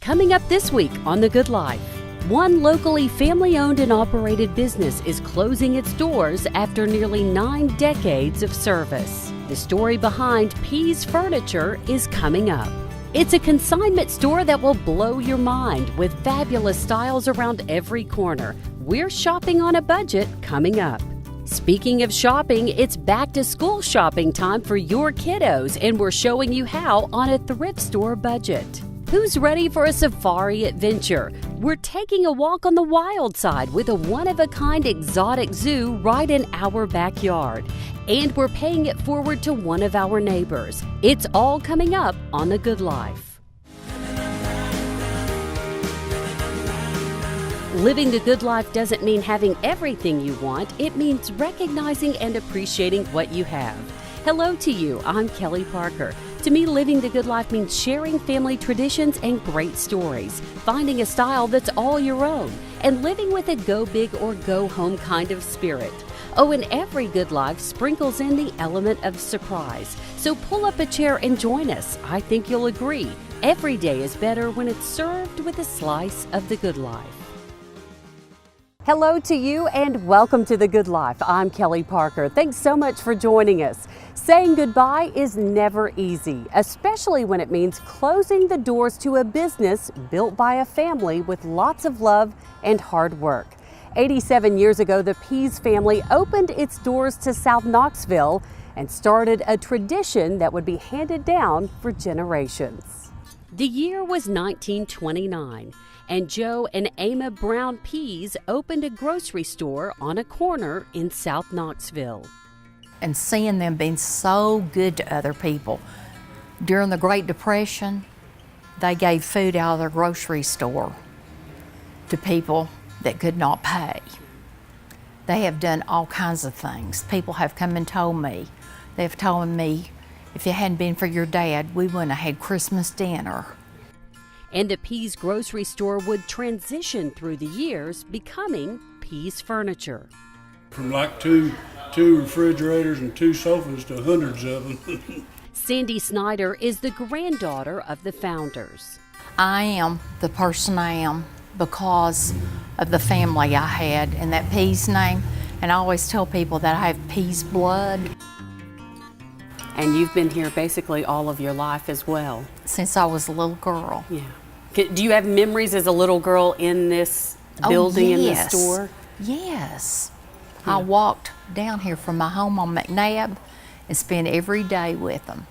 Coming up this week on The Good Life, one locally family-owned and operated business is closing its doors after nearly 9 decades of service. The story behind Pease Furniture is coming up. It's a consignment store that will blow your mind with fabulous styles around every corner. We're shopping on a budget coming up. Speaking of shopping, it's back to school shopping time for your kiddos, and we're showing you how on a thrift store budget. Who's ready for a safari adventure? We're taking a walk on the wild side with a one-of-a-kind exotic zoo right in our backyard. And we're paying it forward to one of our neighbors. It's all coming up on The Good Life. Living the good life doesn't mean having everything you want. It means recognizing and appreciating what you have. Hello to you. I'm Kelly Parker. To me, living the good life means sharing family traditions and great stories, finding a style that's all your own, and living with a go big or go home kind of spirit. Oh, and every good life sprinkles in the element of surprise. So pull up a chair and join us. I think you'll agree. Every day is better when it's served with a slice of the good life. Hello to you and welcome to The Good Life. I'm Kelly Parker. Thanks so much for joining us. Saying goodbye is never easy, especially when it means closing the doors to a business built by a family with lots of love and hard work. 87 years ago, the Pease family opened its doors to South Knoxville and started a tradition that would be handed down for generations. The year was 1929, and Joe and Emma Brown Pease opened a grocery store on a corner in South Knoxville. And seeing them being so good to other people. During the Great Depression, they gave food out of their grocery store to people that could not pay. They have done all kinds of things. People have come and told me, they've told me, if it hadn't been for your dad, we wouldn't have had Christmas dinner. And the Pease grocery store would transition through the years, becoming Pease Furniture. From like two refrigerators and 2 sofas to hundreds of them. Sandy Snyder is the granddaughter of the founders. I am the person I am because of the family I had and that Pease name. And I always tell people that I have Pease blood. And you've been here basically all of your life as well. Since I was a little girl. Yeah. Do you have memories as a little girl in this building, in this store? Yes. Yeah. I walked down here from my home on McNabb and spent every day with them.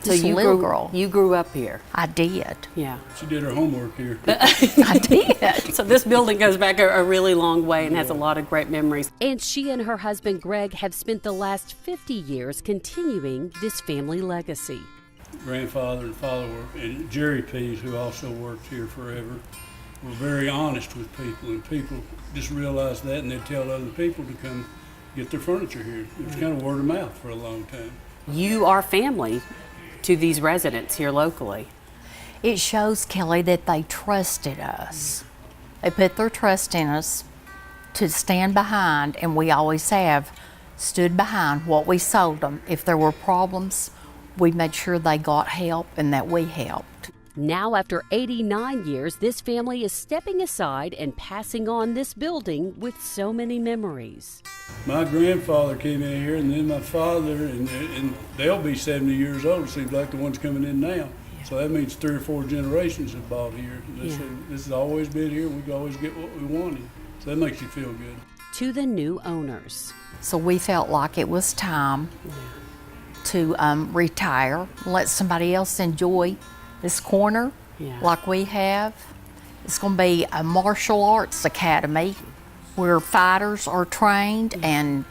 So Just a little girl. You grew up here? I did. Yeah. She did her homework here. I did. So this building goes back a really long way and has a lot of great memories. And she and her husband Greg have spent the last 50 years continuing this family legacy. Grandfather and father and Jerry Pease, who also worked here forever, were very honest with people, and people just realized that, and they'd tell other people to come get their furniture here. It was kind of word of mouth for a long time. You are family to these residents here locally. It shows, Kelly, that they trusted us. They put their trust in us to stand behind, and we always have stood behind what we sold them. If there were problems, we made sure they got help and that we helped. Now, after 89 years, this family is stepping aside and passing on this building with so many memories. My grandfather came in here, and then my father, and they'll be 70 years old. It seems like the ones coming in now. Yeah. So that means 3 or 4 generations have bought here. This has always been here. We always get what we wanted. So that makes you feel good. To the new owners. So we felt like it was time to retire, let somebody else enjoy this corner like we have. It's going to be a martial arts academy where fighters are trained and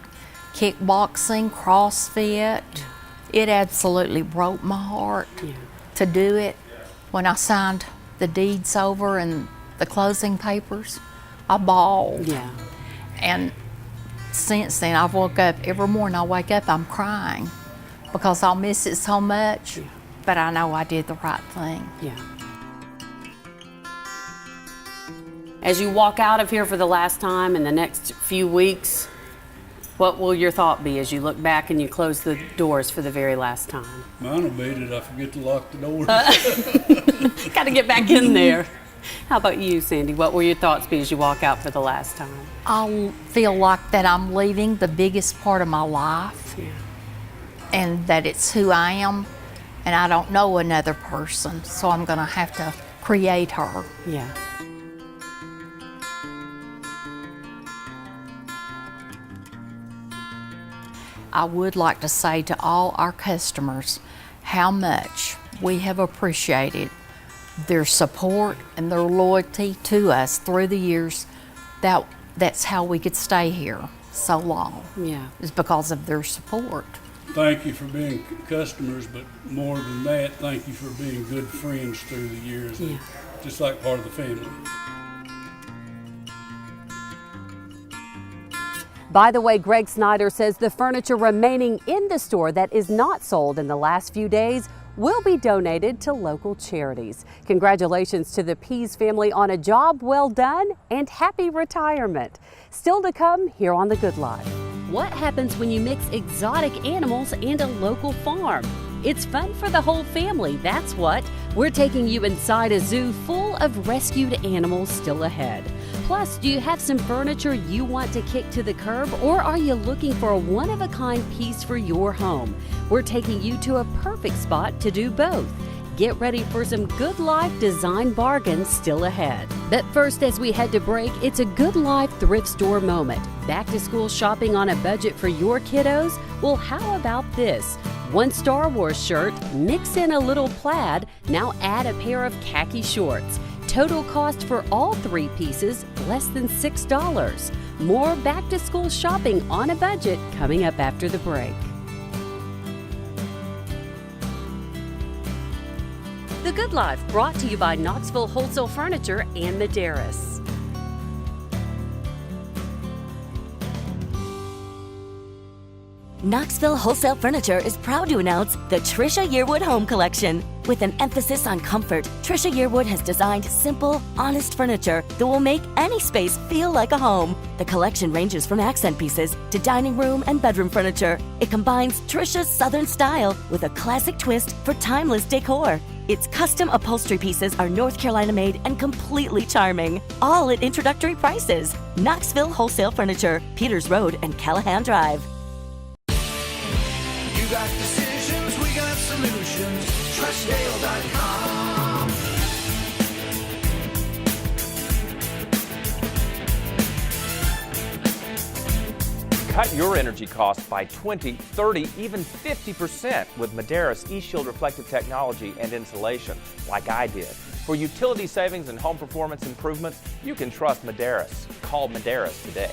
kickboxing, CrossFit. It absolutely broke my heart to do it. When I signed the deeds over and the closing papers, I bawled. Yeah. And since then, I've woke up, every morning I wake up, I'm crying because I'll miss it so much. But I know I did the right thing. Yeah. As you walk out of here for the last time in the next few weeks, What will your thought be as you look back and you close the doors for the very last time? Mine will be that I forget to lock the doors. Got to get back in there. How about you, Sandy? What will your thoughts be as you walk out for the last time? I'll feel like that I'm leaving the biggest part of my life, and that it's who I am, and I don't know another person, so I'm going to have to create her. Yeah. I would like to say to all our customers how much we have appreciated their support and their loyalty to us through the years. That's how we could stay here so long. Yeah. Is because of their support. Thank you for being customers, but more than that, thank you for being good friends through the years, just like part of the family. By the way, Greg Snyder says the furniture remaining in the store that is not sold in the last few days will be donated to local charities. Congratulations to the Pease family on a job well done and happy retirement. Still to come here on The Good Life. What happens when you mix exotic animals and a local farm? It's fun for the whole family, that's what. We're taking you inside a zoo full of rescued animals still ahead. Plus, do you have some furniture you want to kick to the curb, or are you looking for a one-of-a-kind piece for your home? We're taking you to a perfect spot to do both. Get ready for some Good Life design bargains still ahead. But first, as we head to break, it's a Good Life thrift store moment. Back to school shopping on a budget for your kiddos? Well, how about this? One Star Wars shirt, mix in a little plaid, now add a pair of khaki shorts. Total cost for all 3 pieces, less than $6. More back to school shopping on a budget coming up after the break. The Good Life brought to you by Knoxville Wholesale Furniture and Medeiros. Knoxville Wholesale Furniture is proud to announce the Trisha Yearwood Home Collection. With an emphasis on comfort, Trisha Yearwood has designed simple, honest furniture that will make any space feel like a home. The collection ranges from accent pieces to dining room and bedroom furniture. It combines Trisha's Southern style with a classic twist for timeless decor. Its custom upholstery pieces are North Carolina made and completely charming, all at introductory prices. Knoxville Wholesale Furniture, Peters Road and Callahan Drive. You got decisions, we got solutions. TrustDale.com. Cut your energy costs by 20, 30, even 50% with Medeiros eShield reflective technology and insulation, like I did. For utility savings and home performance improvements, you can trust Medeiros. Call Medeiros today.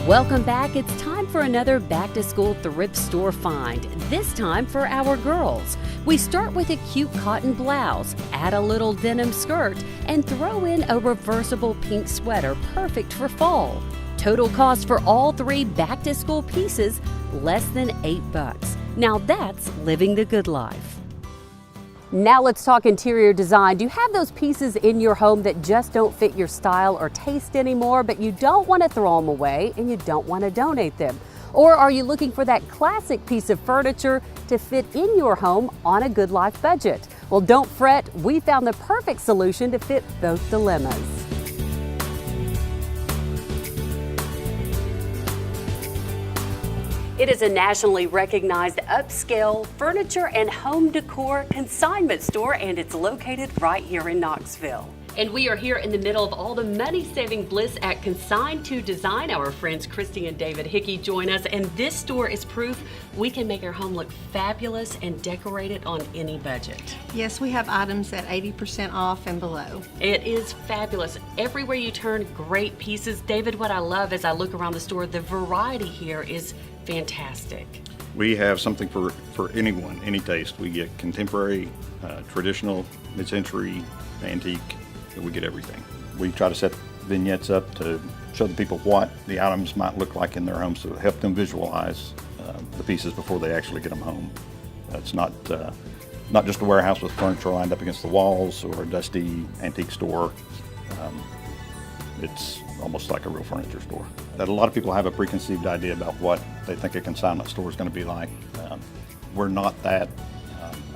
Welcome back. It's time for another back to school thrift store find, this time for our girls. We start with a cute cotton blouse, add a little denim skirt, and throw in a reversible pink sweater perfect for fall. Total cost for all 3 back to school pieces, less than $8. Now that's living the good life. Now let's talk interior design. Do you have those pieces in your home that just don't fit your style or taste anymore, but you don't want to throw them away and you don't want to donate them? Or are you looking for that classic piece of furniture to fit in your home on a Good Life budget? Well, don't fret. We found the perfect solution to fit both dilemmas. It is a nationally recognized upscale furniture and home decor consignment store, and it's located right here in Knoxville. And we are here in the middle of all the money-saving bliss at Consign to Design. Our friends Christy and David Hickey join us, and this store is proof we can make our home look fabulous and decorate it on any budget. Yes, we have items at 80% off and below. It is fabulous. Everywhere you turn, great pieces. David, what I love as I look around the store, the variety here is fantastic. We have something for anyone, any taste. We get contemporary, traditional, mid-century, antique. We get everything. We try to set vignettes up to show the people what the items might look like in their homes to help them visualize the pieces before they actually get them home. It's not just a warehouse with furniture lined up against the walls or a dusty antique store. It's almost like a real furniture store. That a lot of people have a preconceived idea about what they think a consignment store is going to be like. We're not that.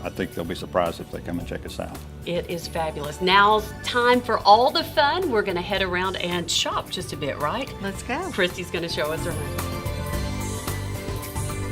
I think they'll be surprised if they come and check us out. It is fabulous. Now's time for all the fun. We're going to head around and shop just a bit, right? Let's go. Christy's going to show us around.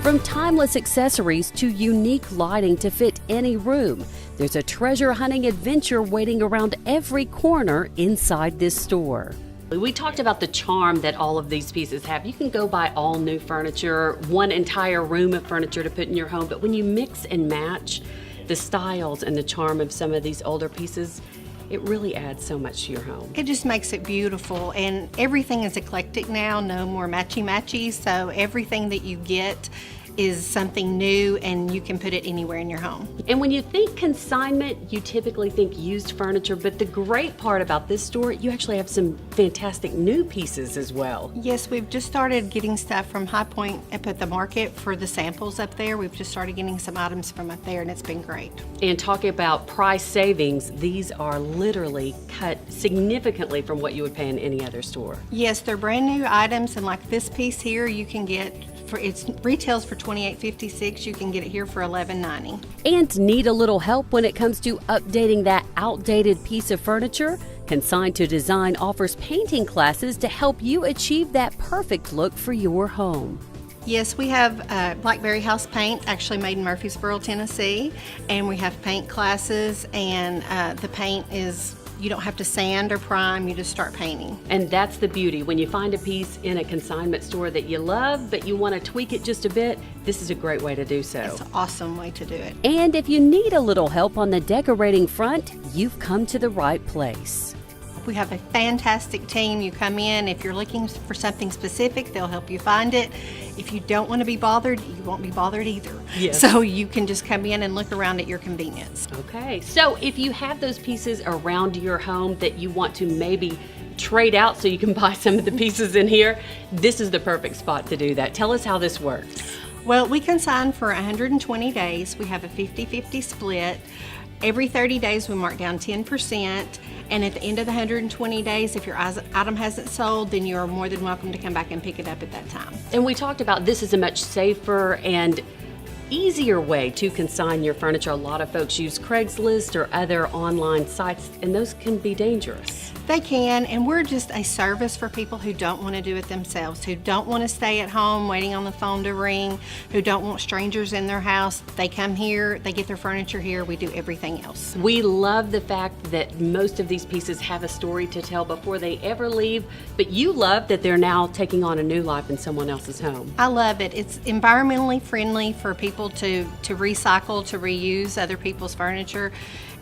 From timeless accessories to unique lighting to fit any room, there's a treasure hunting adventure waiting around every corner inside this store. We talked about the charm that all of these pieces have. You can go buy all new furniture, one entire room of furniture to put in your home, but when you mix and match the styles and the charm of some of these older pieces, it really adds so much to your home. It just makes it beautiful, and everything is eclectic now, no more matchy-matchy, so everything that you get is something new and you can put it anywhere in your home. And when you think consignment, you typically think used furniture, but the great part about this store, you actually have some fantastic new pieces as well. Yes, we've just started getting stuff from High Point up at the market for the samples up there. We've just started getting some items from up there, and it's been great. And talking about price savings, these are literally cut significantly from what you would pay in any other store. Yes, they're brand new items, and like this piece here, you can get it retails for $28.56. You can get it here for $11.90. And need a little help when it comes to updating that outdated piece of furniture? Consign to Design offers painting classes to help you achieve that perfect look for your home. Yes, we have Blackberry House paint, actually made in Murfreesboro, Tennessee, and we have paint classes, and the paint is, you don't have to sand or prime, you just start painting. And that's the beauty. When you find a piece in a consignment store that you love, but you want to tweak it just a bit, this is a great way to do so. It's an awesome way to do it. And if you need a little help on the decorating front, you've come to the right place. We have a fantastic team. You come in, if you're looking for something specific, they'll help you find it. If you don't want to be bothered, you won't be bothered either. Yes. So you can just come in and look around at your convenience. Okay, so if you have those pieces around your home that you want to maybe trade out so you can buy some of the pieces in here, this is the perfect spot to do that. Tell us how this works. Well, we consign for 120 days. We have a 50-50 split. Every 30 days we mark down 10%, and at the end of the 120 days, if your item hasn't sold, then you are more than welcome to come back and pick it up at that time. And we talked about this is a much safer and easier way to consign your furniture. A lot of folks use Craigslist or other online sites, and those can be dangerous. They can, and we're just a service for people who don't want to do it themselves, who don't want to stay at home waiting on the phone to ring, who don't want strangers in their house. They come here, they get their furniture here, we do everything else. We love the fact that most of these pieces have a story to tell before they ever leave, but you love that they're now taking on a new life in someone else's home. I love it. It's environmentally friendly for people to recycle, to reuse other people's furniture.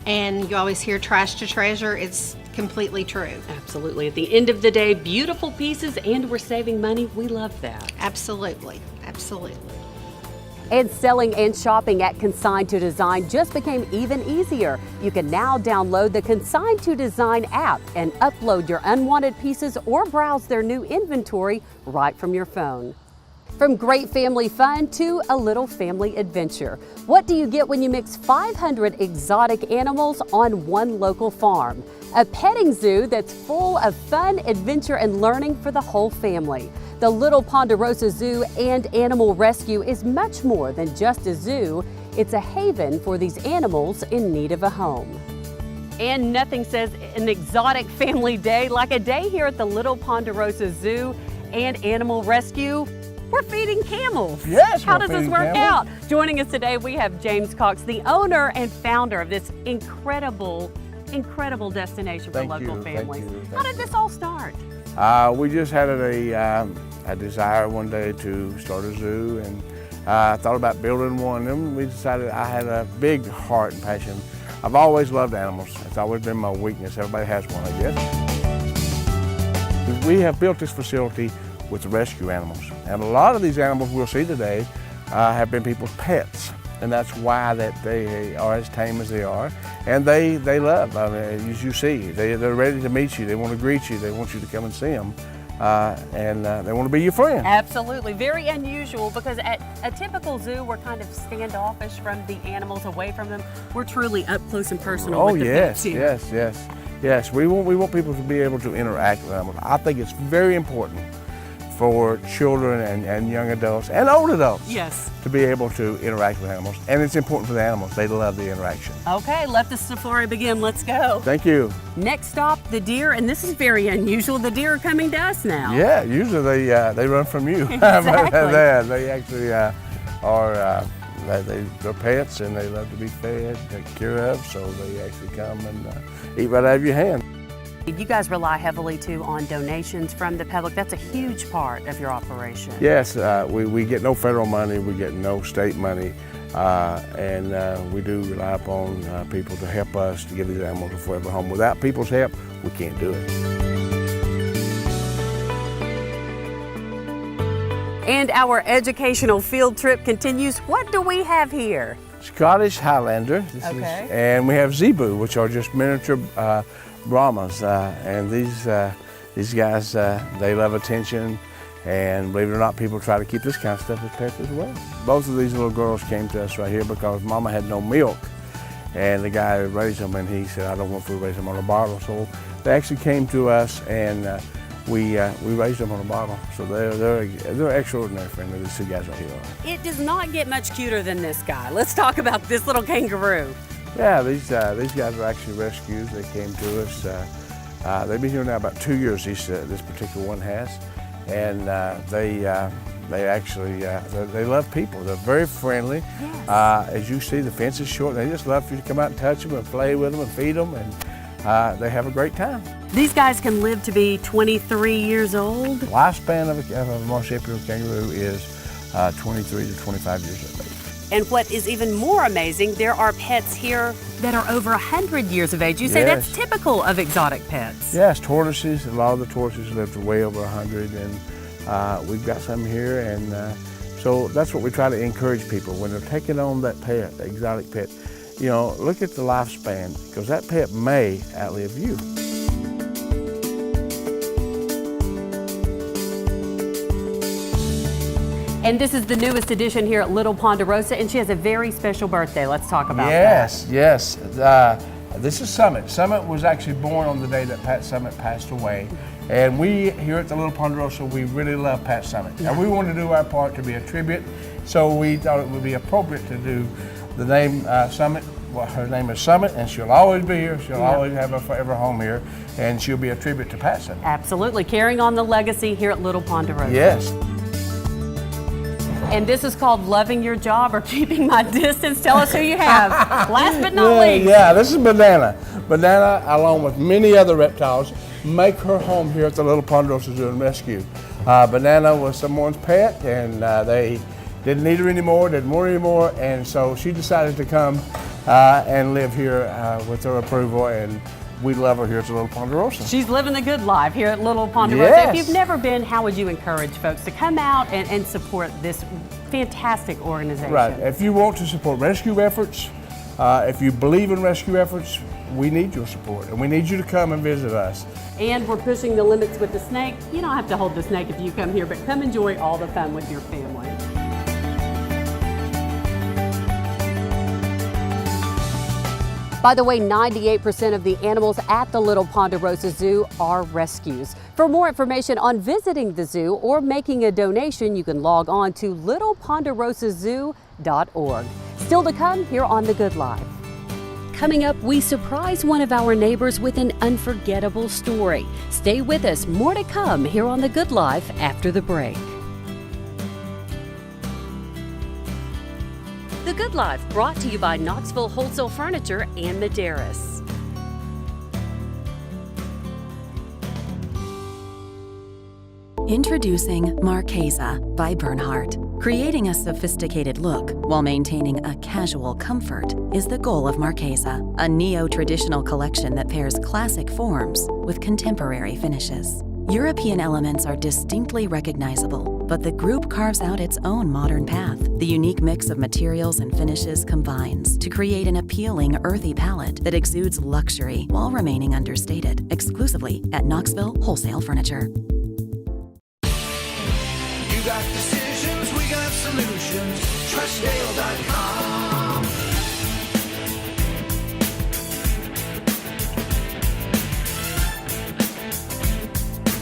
And you always hear trash to treasure. It's completely true. Absolutely. At the end of the day, beautiful pieces, and we're saving money. We love that. Absolutely. Absolutely. And selling and shopping at Consign to Design just became even easier. You can now download the Consign to Design app and upload your unwanted pieces or browse their new inventory right from your phone. From great family fun to a little family adventure. What do you get when you mix 500 exotic animals on one local farm? A petting zoo that's full of fun, adventure, and learning for the whole family. The Little Ponderosa Zoo and Animal Rescue is much more than just a zoo. It's a haven for these animals in need of a home. And nothing says an exotic family day like a day here at the Little Ponderosa Zoo and Animal Rescue. We're feeding camels. Yes, How we're does this feeding work camels. out? Joining us today, we have James Cox, the owner and founder of this incredible incredible destination for Thank local you, thank families. you, How thank did this all start? We just had a desire one day to start a zoo, and I thought about building one. And we decided I had a big heart and passion. I've always loved animals. It's always been my weakness. Everybody has one, I guess. We have built this facility with rescue animals, and a lot of these animals we'll see today have been people's pets, and that's why that they are as tame as they are, and they love. I mean, as you see, they're ready to meet you. They want to greet you. They want you to come and see them, and they want to be your friend. Absolutely, very unusual, because at a typical zoo we're kind of standoffish from the animals, away from them. We're truly up close and personal with the pets here. Yes. We want people to be able to interact with animals. I think it's very important for children and young adults and old adults, yes, to be able to interact with animals. And it's important for the animals. They love the interaction. Okay, let the safari begin. Let's go. Thank you. Next stop, the deer, and this is very unusual. The deer are coming to us now. Yeah, usually they run from you. Exactly. They actually they're pets, and they love to be fed, taken care of, so they actually come and eat right out of your hand. You guys rely heavily too on donations from the public. That's a huge part of your operation. Yes, we get no federal money, we get no state money, and we do rely upon people to help us to give these animals a forever home. Without people's help, we can't do it. And our educational field trip continues. What do we have here? Scottish Highlander, and we have Zebu, which are just miniature Brahmas, and these guys, they love attention, and believe it or not, people try to keep this kind of stuff as pets as well. Both of these little girls came to us right here because Mama had no milk, and the guy who raised them, and he said, I don't want food, raise them on a bottle. So they actually came to us, and we raised them on a bottle. So they're extraordinary friendly, these two guys right here are. It does not get much cuter than this guy. Let's talk about this little kangaroo. Yeah, these guys are actually rescues. They came to us. They've been here now about 2 years. This particular one has, and they actually they love people. They're very friendly. Yes. As you see, the fence is short. They just love for you to come out and touch them and play with them and feed them, and they have a great time. These guys can live to be 23 years old. The lifespan of a marsupial kangaroo is 23 to 25 years of age. And what is even more amazing, there are pets here that are over 100 years of age. You say that's typical of exotic pets. Yes, tortoises. A lot of the tortoises live to way over 100, and we've got some here. And so that's what we try to encourage people when they're taking on that pet, the exotic pet. You know, look at the lifespan, because that pet may outlive you. And this is the newest addition here at Little Ponderosa, and she has a very special birthday. Let's talk about that. Yes. This is Summit. Summit was actually born on the day that Pat Summit passed away. And we here at the Little Ponderosa, we really love Pat Summit. And we want to do our part to be a tribute. So we thought it would be appropriate to do the name Summit. Well, her name is Summit, and she'll always be here. She'll always have a forever home here, and she'll be a tribute to Pat Summit. Absolutely, carrying on the legacy here at Little Ponderosa. Yes. And this is called Loving Your Job or Keeping My Distance. Tell us who you have. Last but not least. Yeah, this is Banana. Banana, along with many other reptiles, make her home here at the Little Ponderosa Zoo and Rescue. Banana was someone's pet, and they didn't need her anymore, didn't want her anymore, and so she decided to come and live here with her approval, and we love her here at the Little Ponderosa. She's living the good life here at Little Ponderosa. Yes. If you've never been, how would you encourage folks to come out and support this fantastic organization? Right. If you want to support rescue efforts, if you believe in rescue efforts, we need your support, and we need you to come and visit us. And we're pushing the limits with the snake. You don't have to hold the snake if you come here, but come enjoy all the fun with your family. By the way, 98% of the animals at the Little Ponderosa Zoo are rescues. For more information on visiting the zoo or making a donation, you can log on to littleponderosazoo.org. Still to come here on The Good Life. Coming up, we surprise one of our neighbors with an unforgettable story. Stay with us, more to come here on The Good Life after the break. The Good Life brought to you by Knoxville Wholesale Furniture and Medeiros. Introducing Marchesa by Bernhardt. Creating a sophisticated look while maintaining a casual comfort is the goal of Marchesa, a neo-traditional collection that pairs classic forms with contemporary finishes. European elements are distinctly recognizable, but the group carves out its own modern path. The unique mix of materials and finishes combines to create an appealing, earthy palette that exudes luxury while remaining understated, exclusively at Knoxville Wholesale Furniture. You got decisions, we got solutions. TrustDale.com.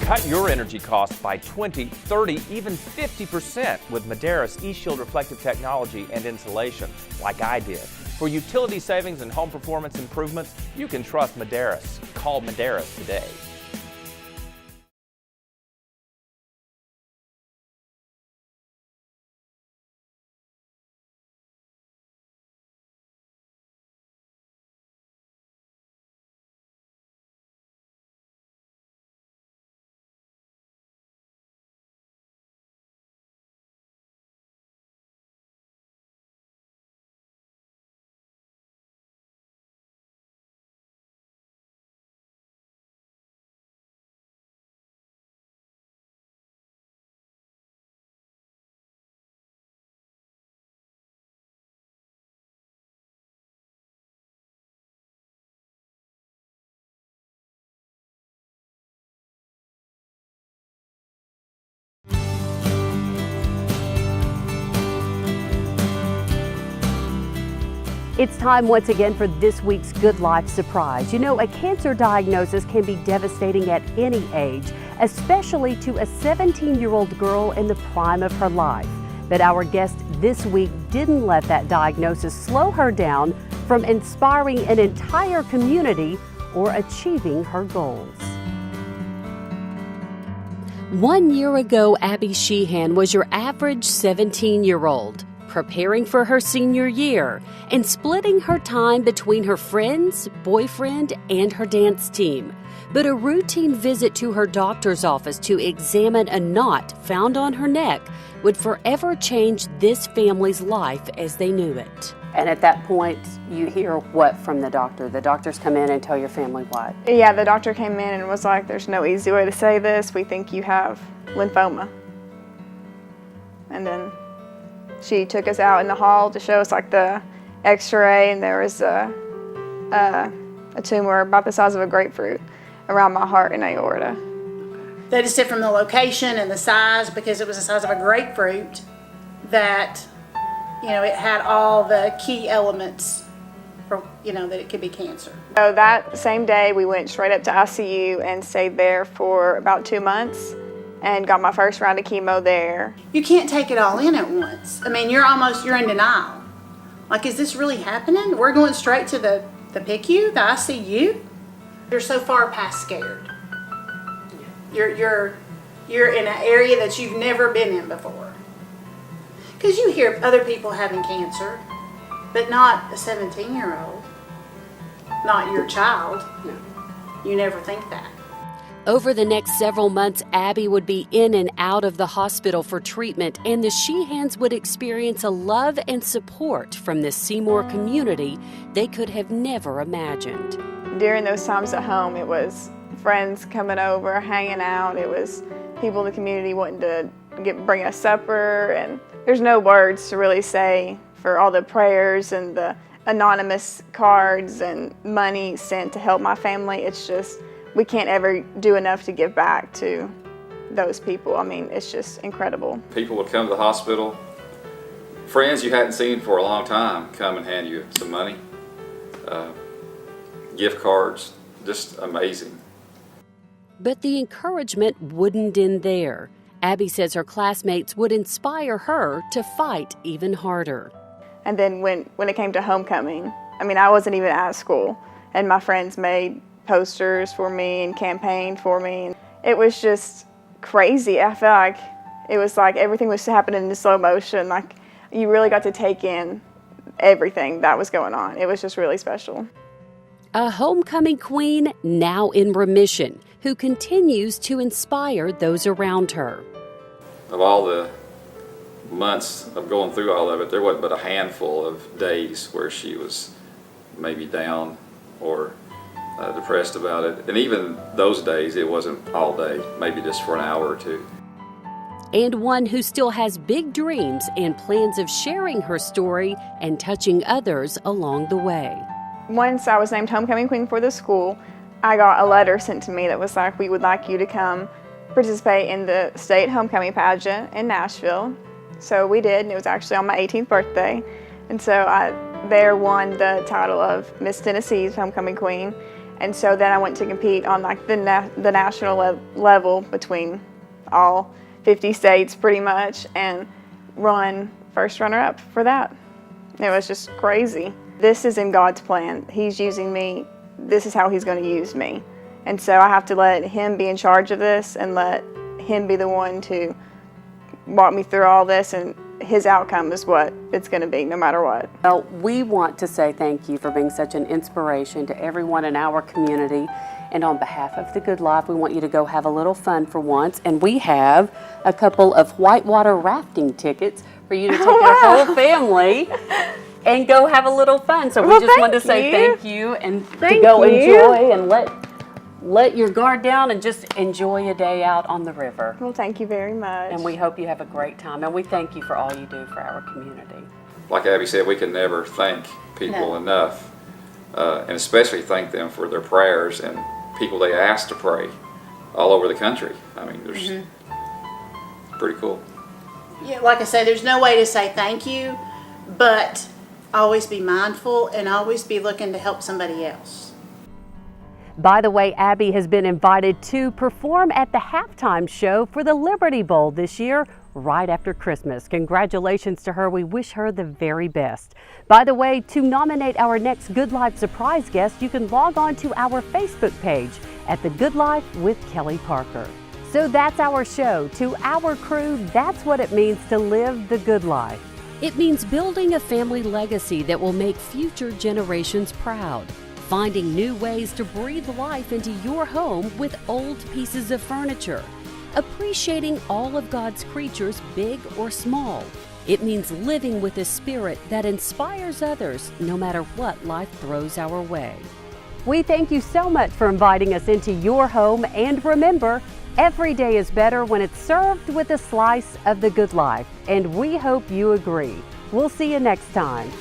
Cut your energy costs by 20, 30, even 50% with Medeiros eShield reflective technology and insulation, like I did. For utility savings and home performance improvements, you can trust Medeiros. Call Medeiros today. It's time once again for this week's Good Life Surprise. You know, a cancer diagnosis can be devastating at any age, especially to a 17-year-old girl in the prime of her life. But our guest this week didn't let that diagnosis slow her down from inspiring an entire community or achieving her goals. 1 year ago, Abby Sheehan was your average 17-year-old. Preparing for her senior year and splitting her time between her friends, boyfriend, and her dance team. But a routine visit to her doctor's office to examine a knot found on her neck would forever change this family's life as they knew it. And at that point, you hear what from the doctor? The doctors come in and tell your family what? Yeah, the doctor came in and was like, there's no easy way to say this. We think you have lymphoma. And then she took us out in the hall to show us like the x-ray, and there was a tumor about the size of a grapefruit around my heart and aorta. They just said from the location and the size, because it was the size of a grapefruit, that, you know, it had all the key elements for, you know, that it could be cancer. So that same day we went straight up to ICU and stayed there for about 2 months and got my first round of chemo there. You can't take it all in at once. I mean, you're in denial. Like, is this really happening? We're going straight to the PICU, the ICU? You're so far past scared. You're in an area that you've never been in before. Because you hear other people having cancer, but not a 17-year-old, not your child. No. You never think that. Over the next several months, Abby would be in and out of the hospital for treatment, and the Sheehans would experience a love and support from the Seymour community they could have never imagined. During those times at home, it was friends coming over, hanging out. It was people in the community wanting to bring us supper, and there's no words to really say for all the prayers and the anonymous cards and money sent to help my family. It's just, we can't ever do enough to give back to those people. I mean, it's just incredible. People would come to the hospital, friends you hadn't seen for a long time come and hand you some money, gift cards, just amazing. But the encouragement wouldn't end there. Abby says her classmates would inspire her to fight even harder. And then when it came to homecoming, I mean, I wasn't even at school, and my friends made posters for me and campaigned for me. It was just crazy. I felt like it was like everything was happening in slow motion. Like, you really got to take in everything that was going on. It was just really special. A homecoming queen now in remission, who continues to inspire those around her. Of all the months of going through all of it, there wasn't but a handful of days where she was maybe down or depressed about it. And even those days, it wasn't all day, maybe just for an hour or two. And one who still has big dreams and plans of sharing her story and touching others along the way. Once I was named homecoming queen for the school, I got a letter sent to me that was like, we would like you to come participate in the state homecoming pageant in Nashville. So we did, and it was actually on my 18th birthday. And so I there won the title of Miss Tennessee's homecoming queen. And so then I went to compete on like the national level between all 50 states pretty much, and run first runner-up for that. It was just crazy. This is in God's plan. He's using me. This is how he's going to use me. And so I have to let him be in charge of this and let him be the one to walk me through all this, and his outcome is what it's going to be no matter what. Well, we want to say thank you for being such an inspiration to everyone in our community. And on behalf of The Good Life, we want you to go have a little fun for once. And we have a couple of whitewater rafting tickets for you to take your whole family and go have a little fun. So we just wanted to say thank you and to go enjoy and let your guard down and just enjoy a day out on the river. Well, thank you very much. And we hope you have a great time. And we thank you for all you do for our community. Like Abby said, we can never thank people enough, and especially thank them for their prayers and people they ask to pray all over the country. I mean, there's pretty cool. Yeah, like I said, there's no way to say thank you, but always be mindful and always be looking to help somebody else. By the way, Abby has been invited to perform at the halftime show for the Liberty Bowl this year, right after Christmas. Congratulations to her. We wish her the very best. By the way, to nominate our next Good Life surprise guest, you can log on to our Facebook page at The Good Life with Kelly Parker. So that's our show. To our crew, that's what it means to live the good life. It means building a family legacy that will make future generations proud. Finding new ways to breathe life into your home with old pieces of furniture. Appreciating all of God's creatures, big or small. It means living with a spirit that inspires others no matter what life throws our way. We thank you so much for inviting us into your home, and remember, every day is better when it's served with a slice of the good life, and we hope you agree. We'll see you next time.